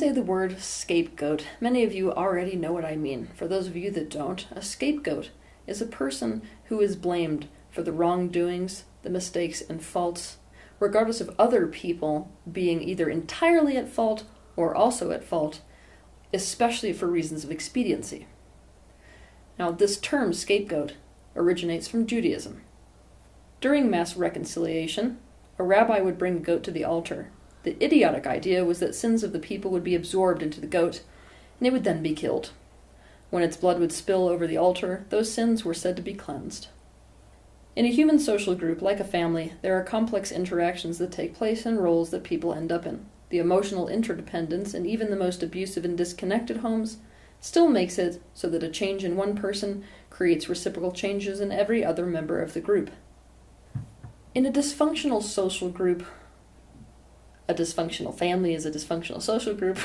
say the word scapegoat, many of you already know what I mean. For those of you that don't, a scapegoat is a person who is blamed for the wrongdoings, the mistakes, and faults, regardless of other people being either entirely at fault or also at fault, especially for reasons of expediency. Now, this term scapegoat originates from Judaism. During mass reconciliation, a rabbi would bring a goat to the altar. The idiotic idea was that sins of the people would be absorbed into the goat, and it would then be killed. When its blood would spill over the altar, those sins were said to be cleansed. In a human social group, like a family, there are complex interactions that take place and roles that people end up in. The emotional interdependence in even the most abusive and disconnected homes still makes it so that a change in one person creates reciprocal changes in every other member of the group. In a dysfunctional social group, a dysfunctional family is a dysfunctional social group,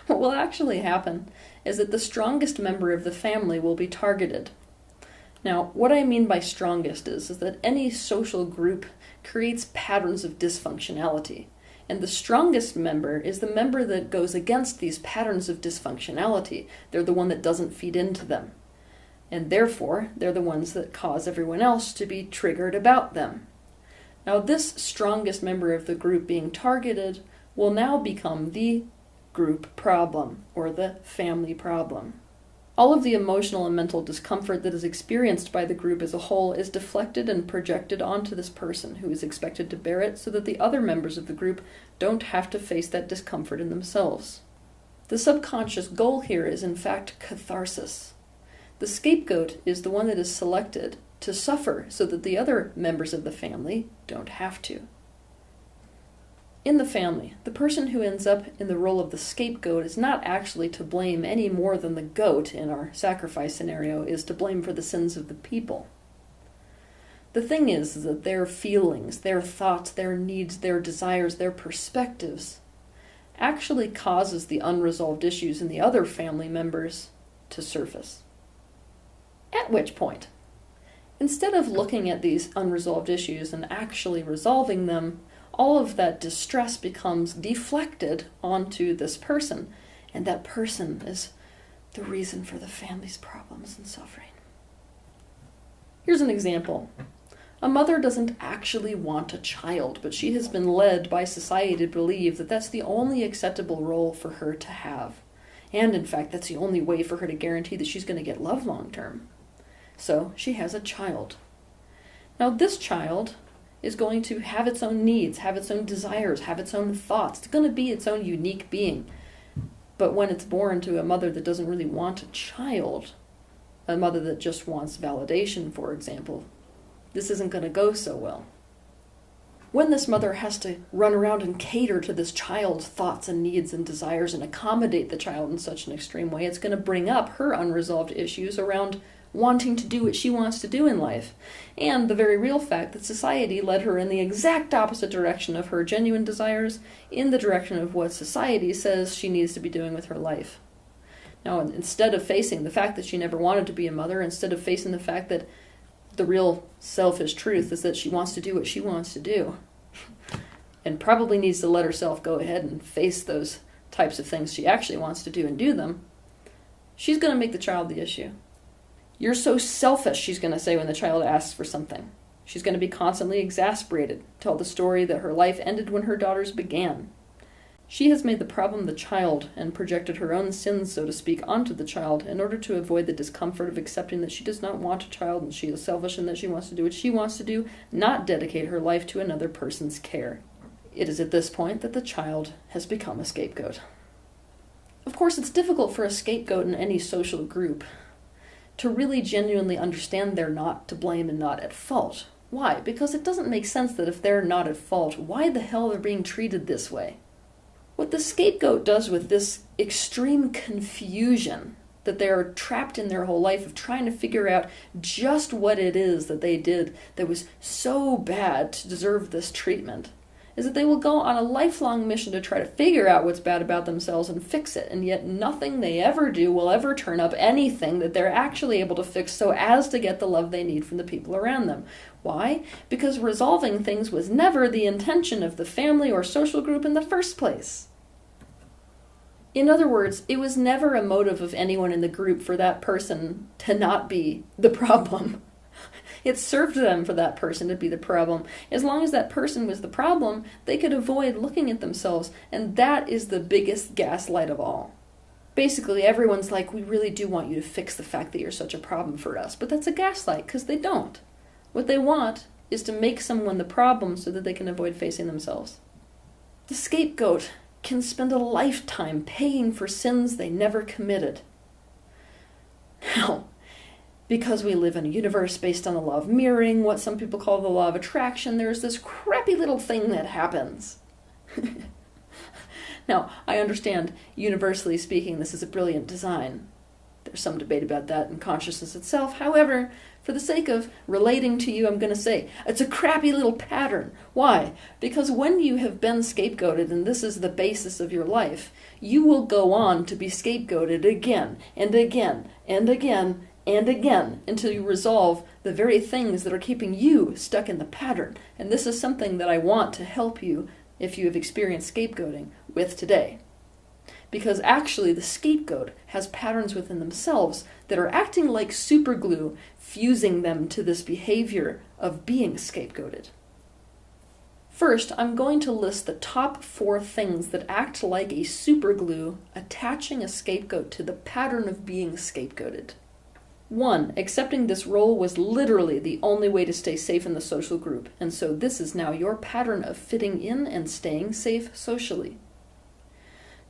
what will actually happen is that the strongest member of the family will be targeted. Now, what I mean by strongest is that any social group creates patterns of dysfunctionality, and the strongest member is the member that goes against these patterns of dysfunctionality. They're the one that doesn't feed into them, and therefore they're the ones that cause everyone else to be triggered about them. Now, this strongest member of the group being targeted will now become the group problem, or the family problem. All of the emotional and mental discomfort that is experienced by the group as a whole is deflected and projected onto this person, who is expected to bear it so that the other members of the group don't have to face that discomfort in themselves. The subconscious goal here is in fact catharsis. The scapegoat is the one that is selected to suffer so that the other members of the family don't have to. In the family, the person who ends up in the role of the scapegoat is not actually to blame any more than the goat in our sacrifice scenario is to blame for the sins of the people. The thing is that their feelings, their thoughts, their needs, their desires, their perspectives actually causes the unresolved issues in the other family members to surface. At which point, instead of looking at these unresolved issues and actually resolving them, all of that distress becomes deflected onto this person, and that person is the reason for the family's problems and suffering. Here's an example. A mother doesn't actually want a child, but she has been led by society to believe that that's the only acceptable role for her to have. And in fact, that's the only way for her to guarantee that she's going to get love long term. So she has a child. Now this child is going to have its own needs, have its own desires, have its own thoughts. It's going to be its own unique being. But when it's born to a mother that doesn't really want a child, a mother that just wants validation, for example, this isn't going to go so well. When this mother has to run around and cater to this child's thoughts and needs and desires and accommodate the child in such an extreme way, it's going to bring up her unresolved issues around wanting to do what she wants to do in life, and the very real fact that society led her in the exact opposite direction of her genuine desires, in the direction of what society says she needs to be doing with her life. Now, instead of facing the fact that she never wanted to be a mother, instead of facing the fact that the real selfish truth is that she wants to do what she wants to do, and probably needs to let herself go ahead and face those types of things she actually wants to do and do them, she's going to make the child the issue. You're so selfish, she's going to say when the child asks for something. She's going to be constantly exasperated, tell the story that her life ended when her daughters began. She has made the problem the child and projected her own sins, so to speak, onto the child in order to avoid the discomfort of accepting that she does not want a child and she is selfish and that she wants to do what she wants to do, not dedicate her life to another person's care. It is at this point that the child has become a scapegoat. Of course, it's difficult for a scapegoat in any social group to really genuinely understand they're not to blame and not at fault. Why? Because it doesn't make sense that if they're not at fault, why the hell they're being treated this way? What the scapegoat does with this extreme confusion that they are trapped in their whole life of trying to figure out just what it is that they did that was so bad to deserve this treatment, is that they will go on a lifelong mission to try to figure out what's bad about themselves and fix it, and yet nothing they ever do will ever turn up anything that they're actually able to fix so as to get the love they need from the people around them. Why? Because resolving things was never the intention of the family or social group in the first place. In other words, it was never a motive of anyone in the group for that person to not be the problem. It served them for that person to be the problem. As long as that person was the problem, they could avoid looking at themselves, and that is the biggest gaslight of all. Basically, everyone's like, we really do want you to fix the fact that you're such a problem for us, but that's a gaslight, because they don't. What they want is to make someone the problem so that they can avoid facing themselves. The scapegoat can spend a lifetime paying for sins they never committed. Now, because we live in a universe based on the law of mirroring, what some people call the law of attraction, there's this crappy little thing that happens. Now, I understand, universally speaking, this is a brilliant design. There's some debate about that in consciousness itself. However, for the sake of relating to you, I'm going to say, it's a crappy little pattern. Why? Because when you have been scapegoated, and this is the basis of your life, you will go on to be scapegoated again, and again, and again, and again, until you resolve the very things that are keeping you stuck in the pattern. And this is something that I want to help you, if you have experienced scapegoating, with today. Because actually the scapegoat has patterns within themselves that are acting like superglue, fusing them to this behavior of being scapegoated. First, I'm going to list the top 4 things that act like a superglue, attaching a scapegoat to the pattern of being scapegoated. 1. Accepting this role was literally the only way to stay safe in the social group, and so this is now your pattern of fitting in and staying safe socially.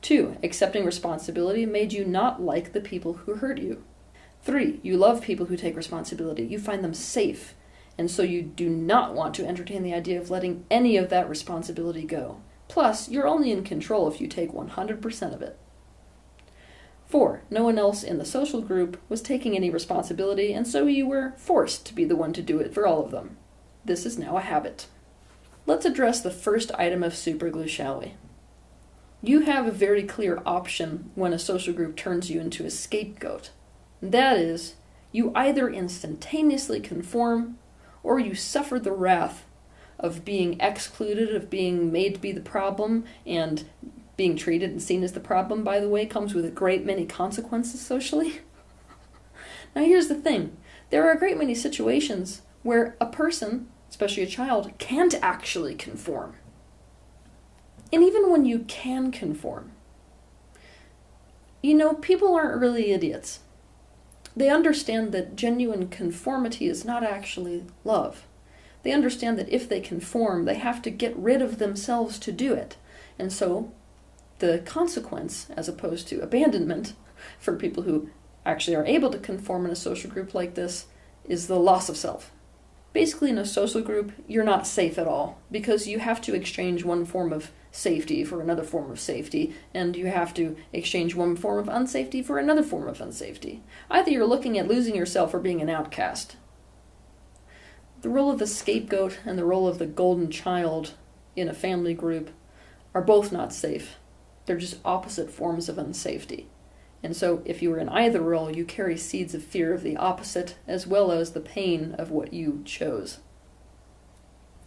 2. Accepting responsibility made you not like the people who hurt you. 3. You love people who take responsibility. You find them safe, and so you do not want to entertain the idea of letting any of that responsibility go. Plus, you're only in control if you take 100% of it. 4. No one else in the social group was taking any responsibility, and so you were forced to be the one to do it for all of them. This is now a habit. Let's address the first item of superglue, shall we? You have a very clear option when a social group turns you into a scapegoat. That is, you either instantaneously conform, or you suffer the wrath of being excluded, of being made to be the problem, and being treated and seen as the problem, by the way, comes with a great many consequences socially. Now here's the thing. There are a great many situations where a person, especially a child, can't actually conform. And even when you can conform, people aren't really idiots. They understand that genuine conformity is not actually love. They understand that if they conform, they have to get rid of themselves to do it. And so the consequence, as opposed to abandonment, for people who actually are able to conform in a social group like this, is the loss of self. Basically, in a social group, you're not safe at all, because you have to exchange one form of safety for another form of safety, and you have to exchange one form of unsafety for another form of unsafety. Either you're looking at losing yourself or being an outcast. The role of the scapegoat and the role of the golden child in a family group are both not safe. They're just opposite forms of unsafety. And so if you are in either role, you carry seeds of fear of the opposite, as well as the pain of what you chose.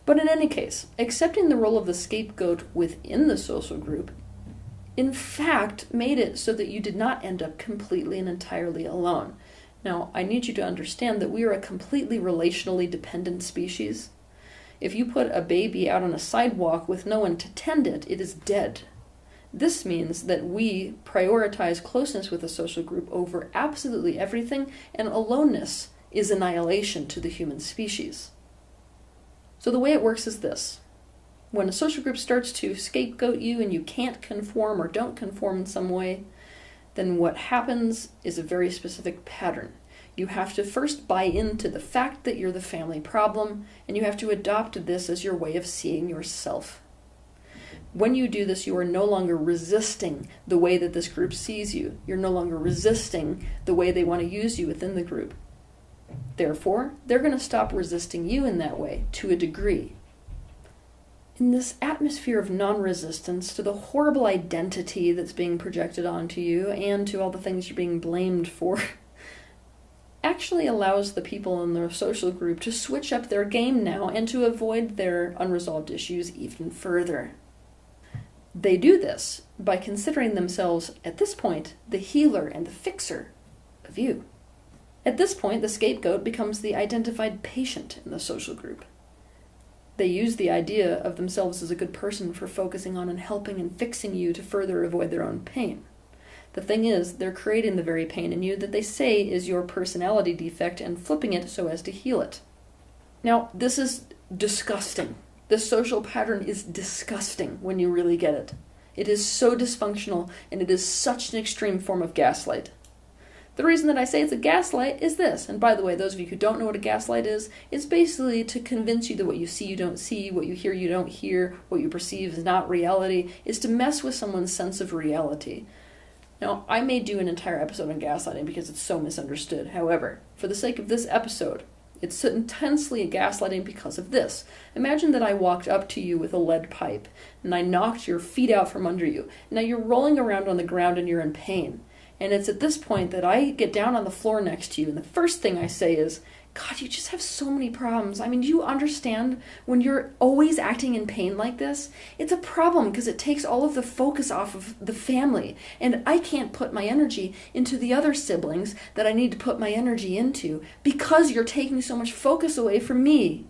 But in any case, accepting the role of the scapegoat within the social group, in fact, made it so that you did not end up completely and entirely alone. Now, I need you to understand that we are a completely relationally dependent species. If you put a baby out on a sidewalk with no one to tend it, it is dead. This means that we prioritize closeness with a social group over absolutely everything, and aloneness is annihilation to the human species. So the way it works is this. When a social group starts to scapegoat you and you can't conform or don't conform in some way, then what happens is a very specific pattern. You have to first buy into the fact that you're the family problem, and you have to adopt this as your way of seeing yourself. When you do this, you are no longer resisting the way that this group sees you. You're no longer resisting the way they want to use you within the group. Therefore, they're going to stop resisting you in that way, to a degree. In this atmosphere of non-resistance to the horrible identity that's being projected onto you and to all the things you're being blamed for, actually allows the people in the social group to switch up their game now and to avoid their unresolved issues even further. They do this by considering themselves, at this point, the healer and the fixer of you. At this point, the scapegoat becomes the identified patient in the social group. They use the idea of themselves as a good person for focusing on and helping and fixing you to further avoid their own pain. The thing is, they're creating the very pain in you that they say is your personality defect and flipping it so as to heal it. Now, this is disgusting. This social pattern is disgusting when you really get it. It is so dysfunctional, and it is such an extreme form of gaslight. The reason that I say it's a gaslight is this, and by the way, those of you who don't know what a gaslight is, it's basically to convince you that what you see you don't see, what you hear you don't hear, what you perceive is not reality, is to mess with someone's sense of reality. Now, I may do an entire episode on gaslighting because it's so misunderstood. However, for the sake of this episode, it's so intensely gaslighting because of this. Imagine that I walked up to you with a lead pipe, and I knocked your feet out from under you. Now you're rolling around on the ground and you're in pain. And it's at this point that I get down on the floor next to you, and the first thing I say is, God, you just have so many problems. I mean, do you understand when you're always acting in pain like this? It's a problem because it takes all of the focus off of the family. And I can't put my energy into the other siblings that I need to put my energy into because you're taking so much focus away from me.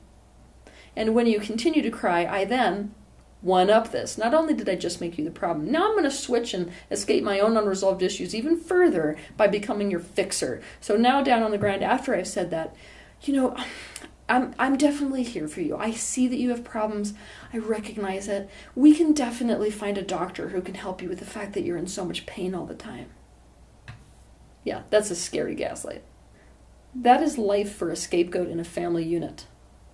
And when you continue to cry, I then one-up this. Not only did I just make you the problem, now I'm going to switch and escape my own unresolved issues even further by becoming your fixer. So now down on the ground, after I've said that, you know, I'm definitely here for you. I see that you have problems. I recognize it. We can definitely find a doctor who can help you with the fact that you're in so much pain all the time. Yeah, that's a scary gaslight. That is life for a scapegoat in a family unit.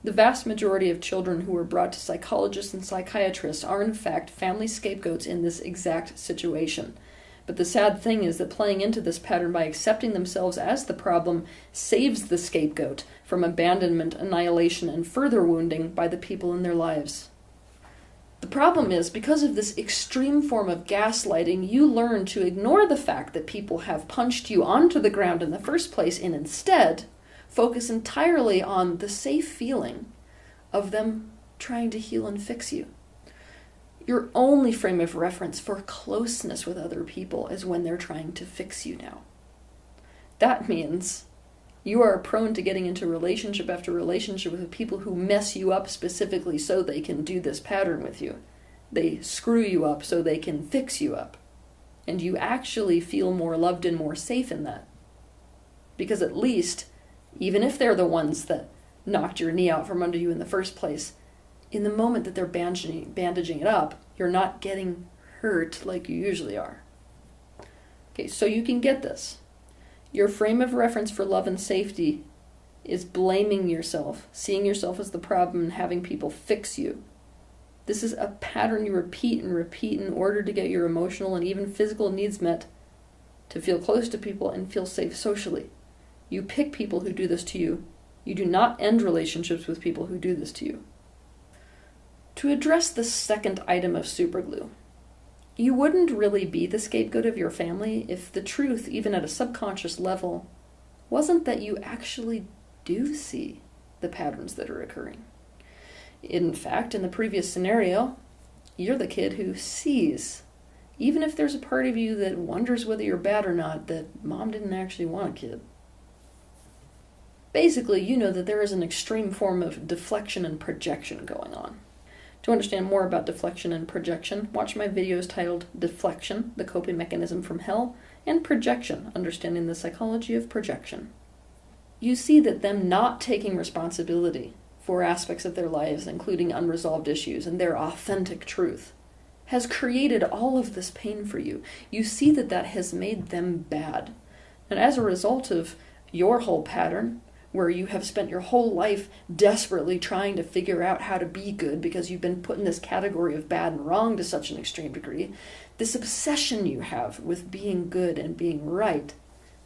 The vast majority of children who are brought to psychologists and psychiatrists are in fact family scapegoats in this exact situation. But the sad thing is that playing into this pattern by accepting themselves as the problem saves the scapegoat from abandonment, annihilation, and further wounding by the people in their lives. The problem is, because of this extreme form of gaslighting, you learn to ignore the fact that people have punched you onto the ground in the first place and instead focus entirely on the safe feeling of them trying to heal and fix you. Your only frame of reference for closeness with other people is when they're trying to fix you now. That means you are prone to getting into relationship after relationship with people who mess you up specifically so they can do this pattern with you. They screw you up so they can fix you up. And you actually feel more loved and more safe in that. Because at least, even if they're the ones that knocked your knee out from under you in the first place, in the moment that they're bandaging it up, you're not getting hurt like you usually are. Okay, so you can get this. Your frame of reference for love and safety is blaming yourself, seeing yourself as the problem, and having people fix you. This is a pattern you repeat and repeat in order to get your emotional and even physical needs met, to feel close to people and feel safe socially. You pick people who do this to you. You do not end relationships with people who do this to you. To address the second item of superglue, you wouldn't really be the scapegoat of your family if the truth, even at a subconscious level, wasn't that you actually do see the patterns that are occurring. In fact, in the previous scenario, you're the kid who sees, even if there's a part of you that wonders whether you're bad or not, that mom didn't actually want a kid. Basically, you know that there is an extreme form of deflection and projection going on. To understand more about deflection and projection, watch my videos titled Deflection, the Coping Mechanism from Hell, and Projection, Understanding the Psychology of Projection. You see that them not taking responsibility for aspects of their lives, including unresolved issues and their authentic truth, has created all of this pain for you. You see that that has made them bad. And as a result of your whole pattern, where you have spent your whole life desperately trying to figure out how to be good because you've been put in this category of bad and wrong to such an extreme degree, this obsession you have with being good and being right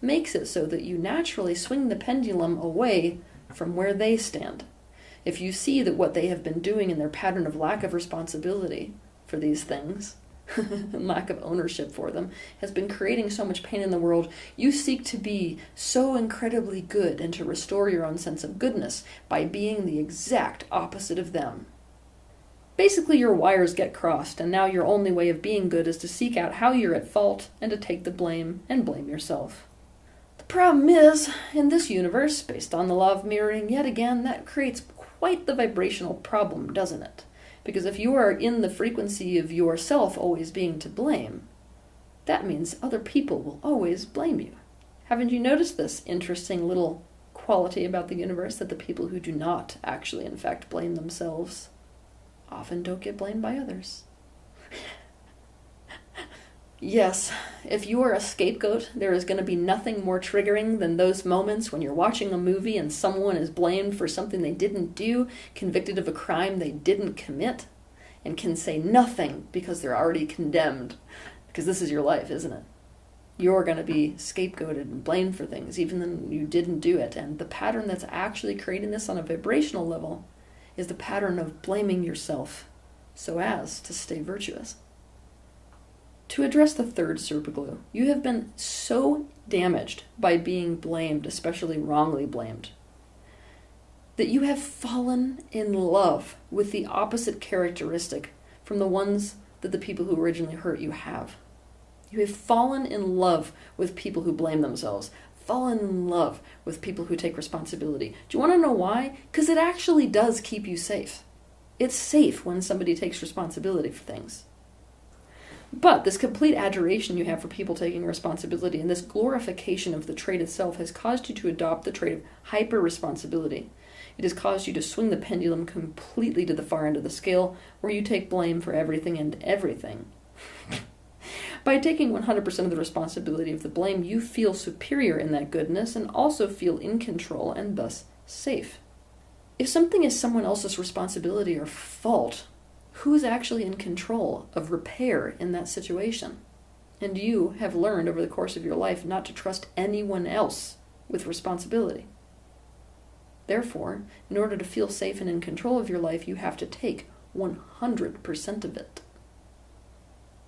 makes it so that you naturally swing the pendulum away from where they stand. If you see that what they have been doing in their pattern of lack of responsibility for these things, and lack of ownership for them, has been creating so much pain in the world, you seek to be so incredibly good and to restore your own sense of goodness by being the exact opposite of them. Basically, your wires get crossed, and now your only way of being good is to seek out how you're at fault and to take the blame and blame yourself. The problem is, in this universe, based on the law of mirroring, yet again, that creates quite the vibrational problem, doesn't it? Because if you are in the frequency of yourself always being to blame, that means other people will always blame you. Haven't you noticed this interesting little quality about the universe, that the people who do not actually, in fact, blame themselves often don't get blamed by others? Yes, if you are a scapegoat, there is going to be nothing more triggering than those moments when you're watching a movie and someone is blamed for something they didn't do, convicted of a crime they didn't commit, and can say nothing because they're already condemned. Because this is your life, isn't it? You're going to be scapegoated and blamed for things, even though you didn't do it. And the pattern that's actually creating this on a vibrational level is the pattern of blaming yourself so as to stay virtuous. To address the third superglue, you have been so damaged by being blamed, especially wrongly blamed, that you have fallen in love with the opposite characteristic from the ones that the people who originally hurt you have. You have fallen in love with people who blame themselves, fallen in love with people who take responsibility. Do you want to know why? Because it actually does keep you safe. It's safe when somebody takes responsibility for things. But this complete adoration you have for people taking responsibility and this glorification of the trait itself has caused you to adopt the trait of hyper-responsibility. It has caused you to swing the pendulum completely to the far end of the scale, where you take blame for everything and everything. By taking 100% of the responsibility of the blame, you feel superior in that goodness and also feel in control and thus safe. If something is someone else's responsibility or fault, who's actually in control of repair in that situation? And you have learned over the course of your life not to trust anyone else with responsibility. Therefore, in order to feel safe and in control of your life, you have to take 100% of it.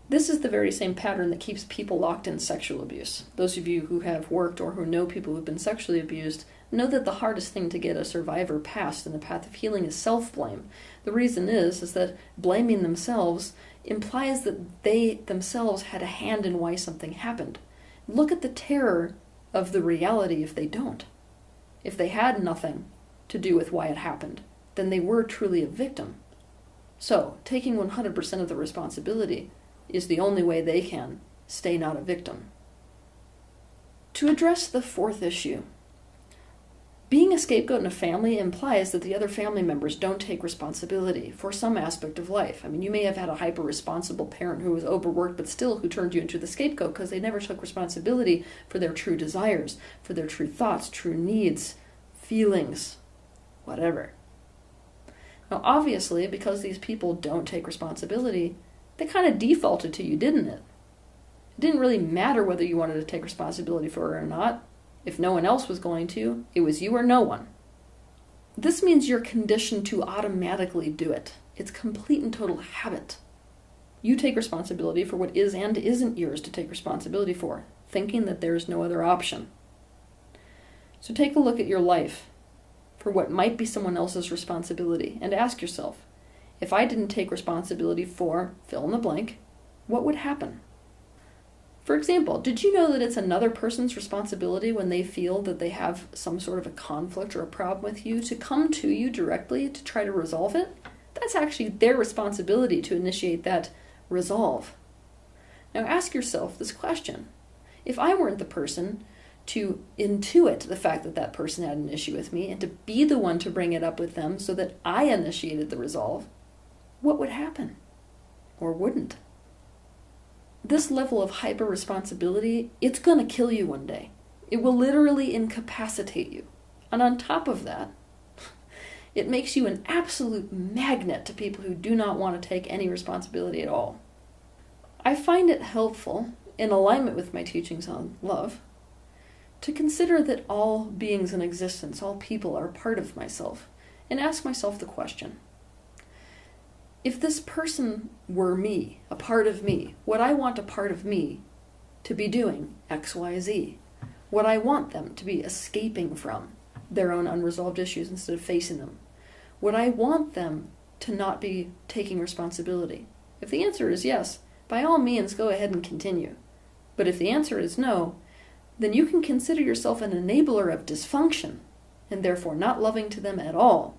This is the very same pattern that keeps people locked in sexual abuse. Those of you who have worked or who know people who have been sexually abused know that the hardest thing to get a survivor past in the path of healing is self-blame. The reason is that blaming themselves implies that they themselves had a hand in why something happened. Look at the terror of the reality if they don't. If they had nothing to do with why it happened, then they were truly a victim. So, taking 100% of the responsibility is the only way they can stay not a victim. To address the fourth issue, being a scapegoat in a family implies that the other family members don't take responsibility for some aspect of life. I mean, you may have had a hyper-responsible parent who was overworked, but still who turned you into the scapegoat because they never took responsibility for their true desires, for their true thoughts, true needs, feelings, whatever. Now, obviously, because these people don't take responsibility, they kind of defaulted to you, didn't it? It didn't really matter whether you wanted to take responsibility for it or not. If no one else was going to, it was you or no one. This means you're conditioned to automatically do it. It's complete and total habit. You take responsibility for what is and isn't yours to take responsibility for, thinking that there is no other option. So take a look at your life for what might be someone else's responsibility and ask yourself, if I didn't take responsibility for fill in the blank, what would happen? For example, did you know that it's another person's responsibility when they feel that they have some sort of a conflict or a problem with you to come to you directly to try to resolve it? That's actually their responsibility to initiate that resolve. Now ask yourself this question. If I weren't the person to intuit the fact that that person had an issue with me and to be the one to bring it up with them so that I initiated the resolve, what would happen? Or wouldn't? This level of hyper-responsibility, it's going to kill you one day. It will literally incapacitate you. And on top of that, it makes you an absolute magnet to people who do not want to take any responsibility at all. I find it helpful, in alignment with my teachings on love, to consider that all beings in existence, all people, are part of myself, and ask myself the question, if this person were me, a part of me, would I want a part of me to be doing X, Y, Z? Would I want them to be escaping from their own unresolved issues instead of facing them? Would I want them to not be taking responsibility? If the answer is yes, by all means go ahead and continue. But if the answer is no, then you can consider yourself an enabler of dysfunction, and therefore not loving to them at all,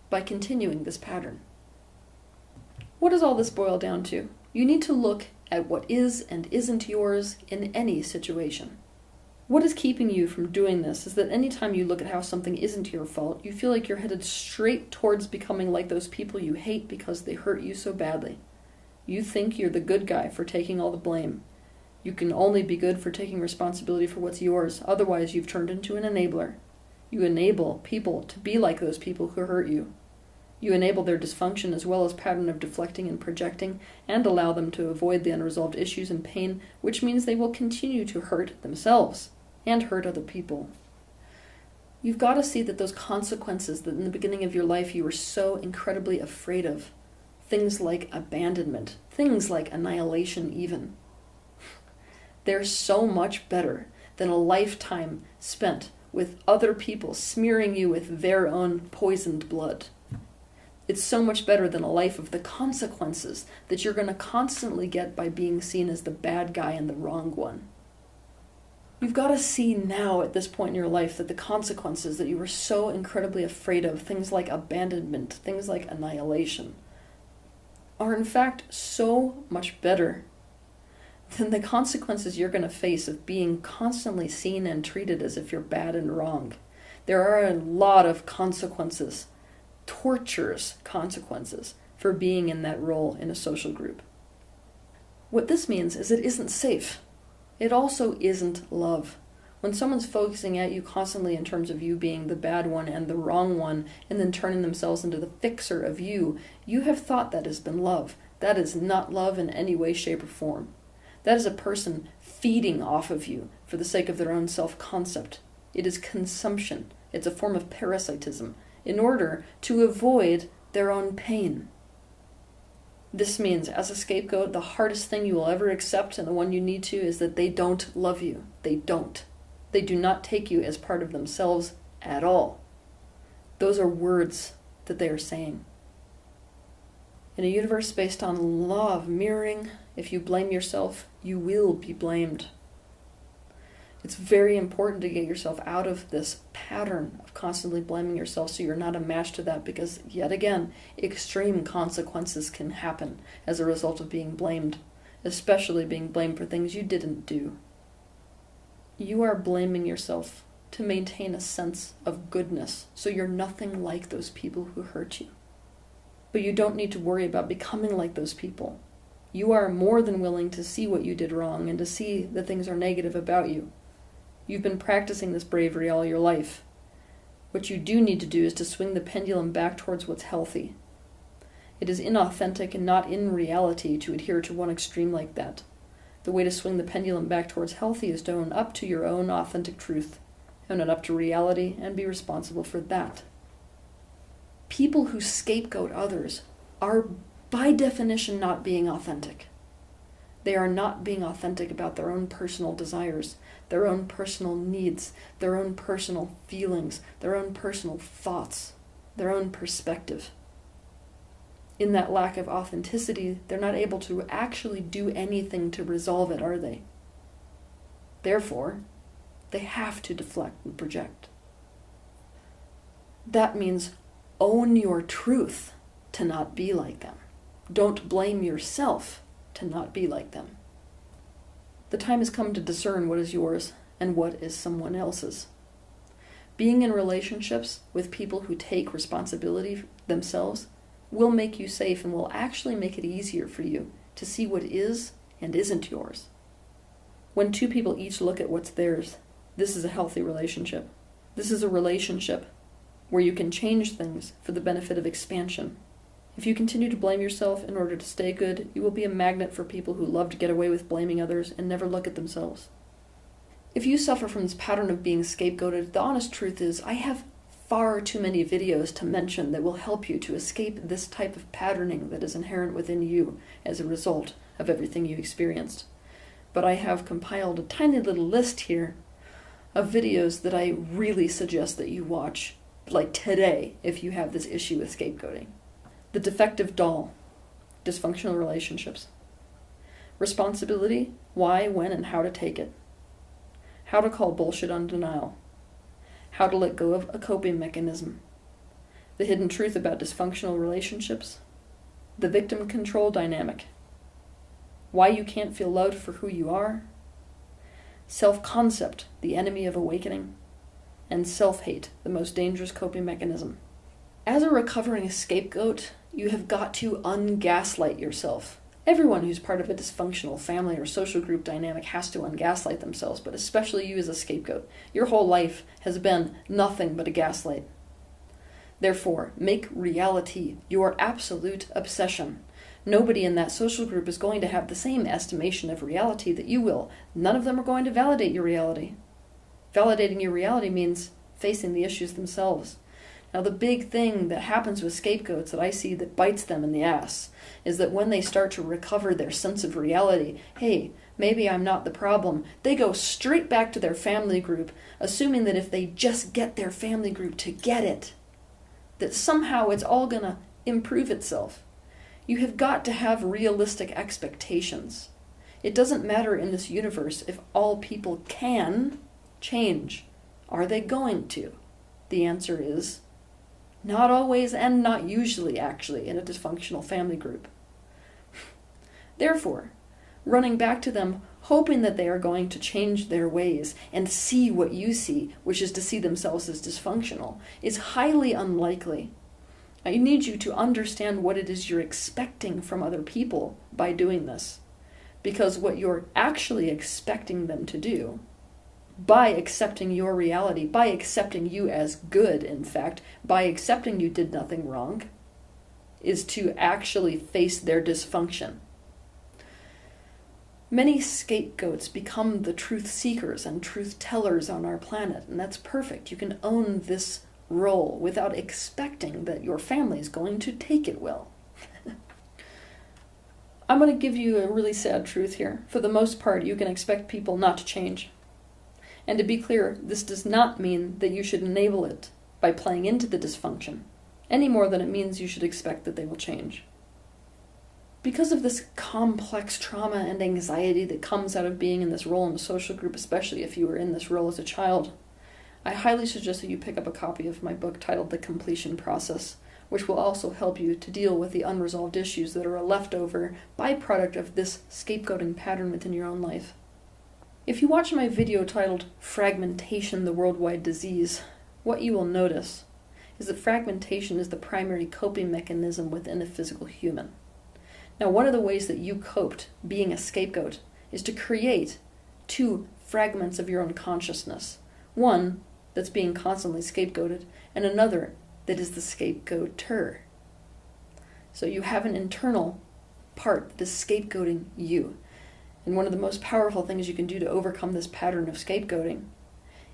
by continuing this pattern. What does all this boil down to? You need to look at what is and isn't yours in any situation. What is keeping you from doing this is that anytime you look at how something isn't your fault, you feel like you're headed straight towards becoming like those people you hate because they hurt you so badly. You think you're the good guy for taking all the blame. You can only be good for taking responsibility for what's yours, otherwise you've turned into an enabler. You enable people to be like those people who hurt you. You enable their dysfunction as well as pattern of deflecting and projecting, and allow them to avoid the unresolved issues and pain, which means they will continue to hurt themselves and hurt other people. You've got to see that those consequences that in the beginning of your life you were so incredibly afraid of, things like abandonment, things like annihilation even, they're so much better than a lifetime spent with other people smearing you with their own poisoned blood. It's so much better than a life of the consequences that you're going to constantly get by being seen as the bad guy and the wrong one. You've got to see now at this point in your life that the consequences that you were so incredibly afraid of, things like abandonment, things like annihilation, are in fact so much better than the consequences you're going to face of being constantly seen and treated as if you're bad and wrong. There are a lot of consequences, torturous consequences, for being in that role in a social group. What this means is it isn't safe. It also isn't love. When someone's focusing at you constantly in terms of you being the bad one and the wrong one, and then turning themselves into the fixer of you, you have thought that has been love. That is not love in any way, shape, or form. That is a person feeding off of you for the sake of their own self-concept. It is consumption. It's a form of parasitism in order to avoid their own pain. This means, as a scapegoat, the hardest thing you will ever accept, and the one you need to, is that they don't love you. They don't. They do not take you as part of themselves at all. Those are words that they are saying. In a universe based on law of mirroring, if you blame yourself, you will be blamed. It's very important to get yourself out of this pattern of constantly blaming yourself so you're not a match to that, because, yet again, extreme consequences can happen as a result of being blamed, especially being blamed for things you didn't do. You are blaming yourself to maintain a sense of goodness, so you're nothing like those people who hurt you. But you don't need to worry about becoming like those people. You are more than willing to see what you did wrong and to see that things are negative about you. You've been practicing this bravery all your life. What you do need to do is to swing the pendulum back towards what's healthy. It is inauthentic and not in reality to adhere to one extreme like that. The way to swing the pendulum back towards healthy is to own up to your own authentic truth, own it up to reality, and be responsible for that. People who scapegoat others are by definition not being authentic. They are not being authentic about their own personal desires, their own personal needs, their own personal feelings, their own personal thoughts, their own perspective. In that lack of authenticity, they're not able to actually do anything to resolve it, are they? Therefore, they have to deflect and project. That means own your truth to not be like them. Don't blame yourself to not be like them. The time has come to discern what is yours and what is someone else's. Being in relationships with people who take responsibility themselves will make you safe and will actually make it easier for you to see what is and isn't yours. When two people each look at what's theirs, this is a healthy relationship. This is a relationship where you can change things for the benefit of expansion. If you continue to blame yourself in order to stay good, you will be a magnet for people who love to get away with blaming others and never look at themselves. If you suffer from this pattern of being scapegoated, the honest truth is I have far too many videos to mention that will help you to escape this type of patterning that is inherent within you as a result of everything you experienced. But I have compiled a tiny little list here of videos that I really suggest that you watch, like today, if you have this issue with scapegoating. The defective doll, dysfunctional relationships. Responsibility, why, when, and how to take it. How to call bullshit on denial. How to let go of a coping mechanism. The hidden truth about dysfunctional relationships. The victim control dynamic. Why you can't feel loved for who you are. Self-concept, the enemy of awakening. And self-hate, the most dangerous coping mechanism. As a recovering scapegoat, you have got to ungaslight yourself. Everyone who's part of a dysfunctional family or social group dynamic has to ungaslight themselves, but especially you as a scapegoat. Your whole life has been nothing but a gaslight. Therefore, make reality your absolute obsession. Nobody in that social group is going to have the same estimation of reality that you will. None of them are going to validate your reality. Validating your reality means facing the issues themselves. Now, the big thing that happens with scapegoats that I see that bites them in the ass is that when they start to recover their sense of reality, hey, maybe I'm not the problem, they go straight back to their family group, assuming that if they just get their family group to get it, that somehow it's all going to improve itself. You have got to have realistic expectations. It doesn't matter in this universe if all people can change. Are they going to? The answer is not always and not usually, actually, in a dysfunctional family group. Therefore, running back to them, hoping that they are going to change their ways and see what you see, which is to see themselves as dysfunctional, is highly unlikely. I need you to understand what it is you're expecting from other people by doing this. Because what you're actually expecting them to do, by accepting your reality, by accepting you as good, in fact, by accepting you did nothing wrong, is to actually face their dysfunction. Many scapegoats become the truth seekers and truth tellers on our planet, and that's perfect. You can own this role without expecting that your family is going to take it well. I'm going to give you a really sad truth here. For the most part, you can expect people not to change. And to be clear, this does not mean that you should enable it by playing into the dysfunction, any more than it means you should expect that they will change. Because of this complex trauma and anxiety that comes out of being in this role in a social group, especially if you were in this role as a child, I highly suggest that you pick up a copy of my book titled The Completion Process, which will also help you to deal with the unresolved issues that are a leftover byproduct of this scapegoating pattern within your own life. If you watch my video titled Fragmentation, the Worldwide Disease, what you will notice is that fragmentation is the primary coping mechanism within a physical human. Now, one of the ways that you coped being a scapegoat is to create two fragments of your own consciousness. One that's being constantly scapegoated, and another that is the scapegoater. So you have an internal part that is scapegoating you. And one of the most powerful things you can do to overcome this pattern of scapegoating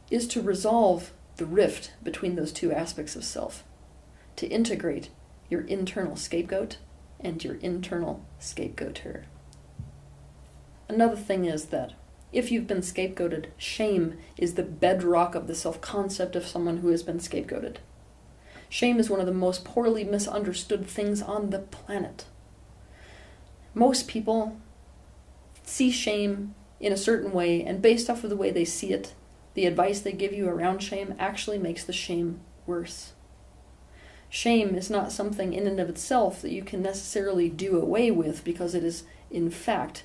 is to resolve the rift between those two aspects of self, to integrate your internal scapegoat and your internal scapegoater. Another thing is that if you've been scapegoated, shame is the bedrock of the self-concept of someone who has been scapegoated. Shame is one of the most poorly misunderstood things on the planet. Most people see shame in a certain way, and based off of the way they see it, the advice they give you around shame actually makes the shame worse. Shame is not something in and of itself that you can necessarily do away with because it is, in fact,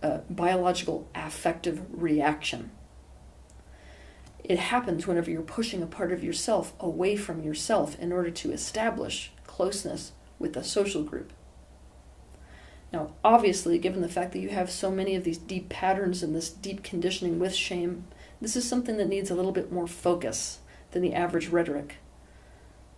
a biological affective reaction. It happens whenever you're pushing a part of yourself away from yourself in order to establish closeness with a social group. Now, obviously, given the fact that you have so many of these deep patterns and this deep conditioning with shame, this is something that needs a little bit more focus than the average rhetoric.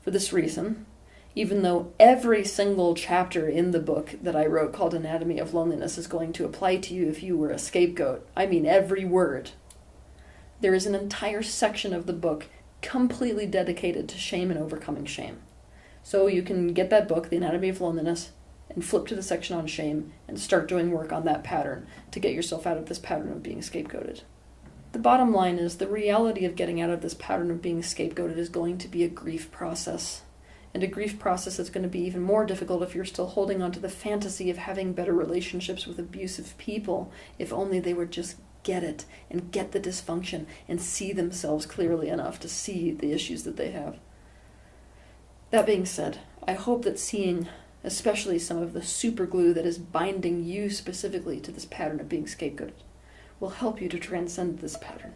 For this reason, even though every single chapter in the book that I wrote called Anatomy of Loneliness is going to apply to you if you were a scapegoat, I mean every word, there is an entire section of the book completely dedicated to shame and overcoming shame. So you can get that book, The Anatomy of Loneliness, and flip to the section on shame and start doing work on that pattern to get yourself out of this pattern of being scapegoated. The bottom line is the reality of getting out of this pattern of being scapegoated is going to be a grief process. And a grief process that's going to be even more difficult if you're still holding on to the fantasy of having better relationships with abusive people, if only they would just get it and get the dysfunction and see themselves clearly enough to see the issues that they have. That being said, I hope that seeing especially some of the super glue that is binding you specifically to this pattern of being scapegoated will help you to transcend this pattern.